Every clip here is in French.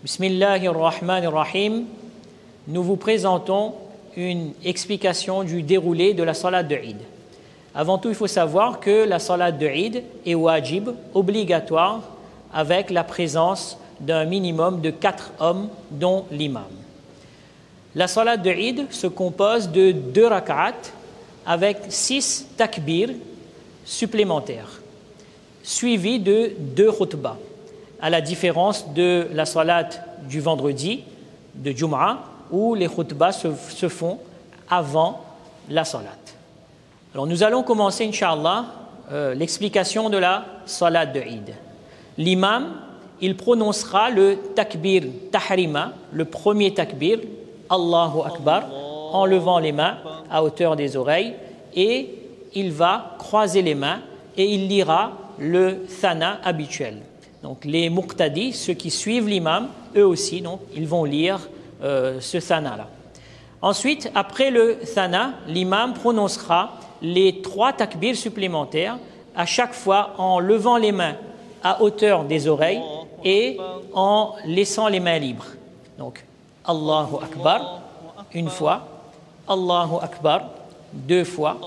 Bismillahirrahmanirrahim. Nous vous présentons une explication du déroulé de la salat de Eid. Avant tout, il faut savoir que la salat de Eid est wajib, obligatoire, avec la présence d'un minimum de 4 hommes, dont l'imam. La salat de Eid se compose de 2 rak'at avec 6 takbir supplémentaires, suivis de 2 khutbahs, à la différence de la salat du vendredi, de Jum'ah, où les khutbahs se font avant la salat. Alors nous allons commencer, Inch'Allah, l'explication de la salat de Eid. L'imam, il prononcera le takbir tahrima, le premier takbir, Allahu Akbar, en levant les mains à hauteur des oreilles, et il va croiser les mains et il lira le thana habituel. Donc les muqtadi, ceux qui suivent l'imam, eux aussi, donc, ils vont lire ce thana-là. Ensuite, après le thana, l'imam prononcera les 3 takbirs supplémentaires, à chaque fois en levant les mains à hauteur des oreilles et en laissant les mains libres. Donc, Allahu Akbar, une fois, Allahu Akbar, 2 fois,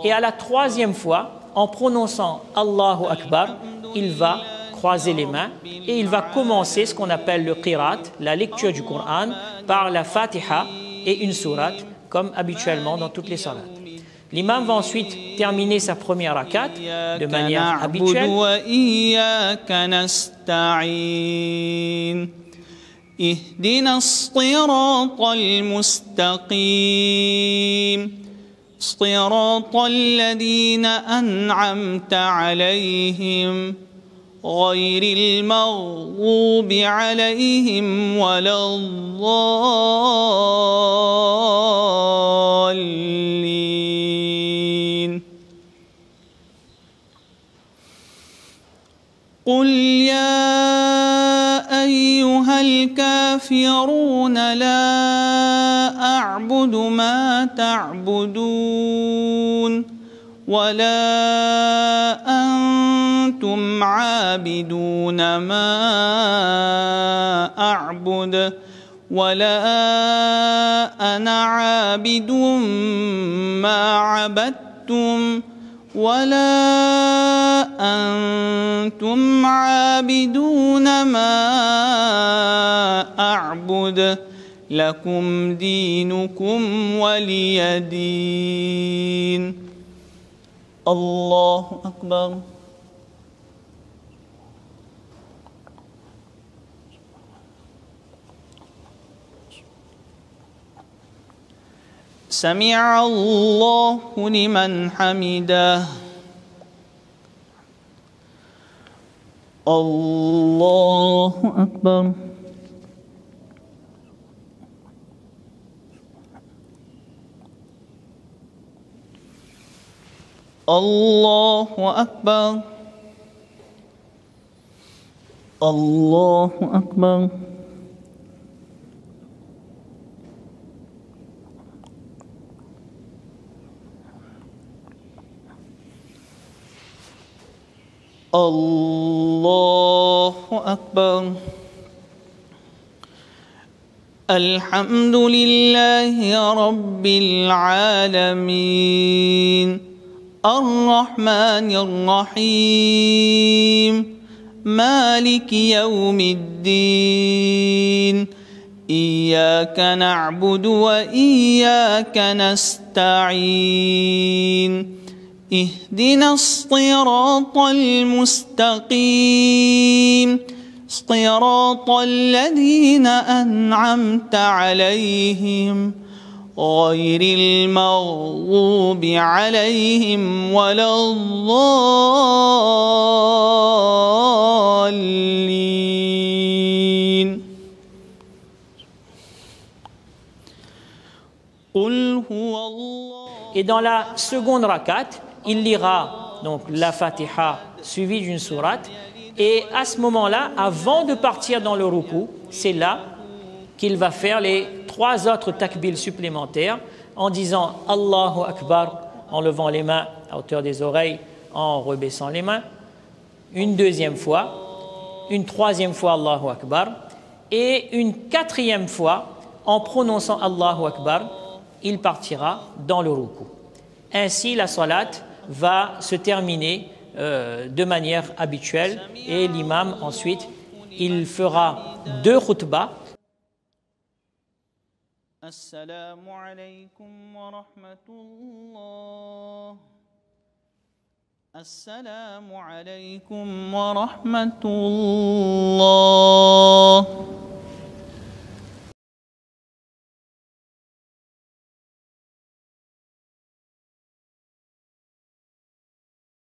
et à la 3e fois, en prononçant Allahu Akbar, il va croiser les mains et il va commencer ce qu'on appelle le qirat, la lecture du Coran, par la Fatiha et une sourate, comme habituellement dans toutes les salats. L'imam va ensuite terminer sa première rakat de manière habituelle. اهدنا الصراط المستقيم صراط الذين أنعمت عليهم غير المغضوب عليهم ولا الضالين قل يا أيها الكافرون لا أعبد ما تعبدون ولا أنتم عابدون ما أعبد ولا أنا عابد ما عبدتم ولا أنتم عابدون ما أعبد لكم دينكم ولي دين الله أكبر سمع الله لمن حمده الله أكبر الله أكبر الله أكبر الله أكبر الحمد لله رب العالمين الرحمن الرحيم مالك يوم الدين إياك نعبد وإياك نستعين اهدنا الصراط المستقيم صراط الذين أنعمت عليهم غير المغضوب عليهم ولا الضالين قل هو الله. Et dans la seconde rakat, il lira donc la Fatiha suivie d'une sourate, et à ce moment-là, avant de partir dans le ruku, c'est là qu'il va faire les 3 autres takbir supplémentaires en disant Allahu Akbar, en levant les mains à hauteur des oreilles, en rebaissant les mains, une 2e fois, une 3e fois Allahu Akbar, et une quatrième fois, en prononçant Allahu Akbar, il partira dans le ruku. Ainsi, la salat va se terminer de manière habituelle et l'imam ensuite, il fera 2 khutbas. Assalamu alaykum wa rahmatullah. Assalamu alaykum wa rahmatullah.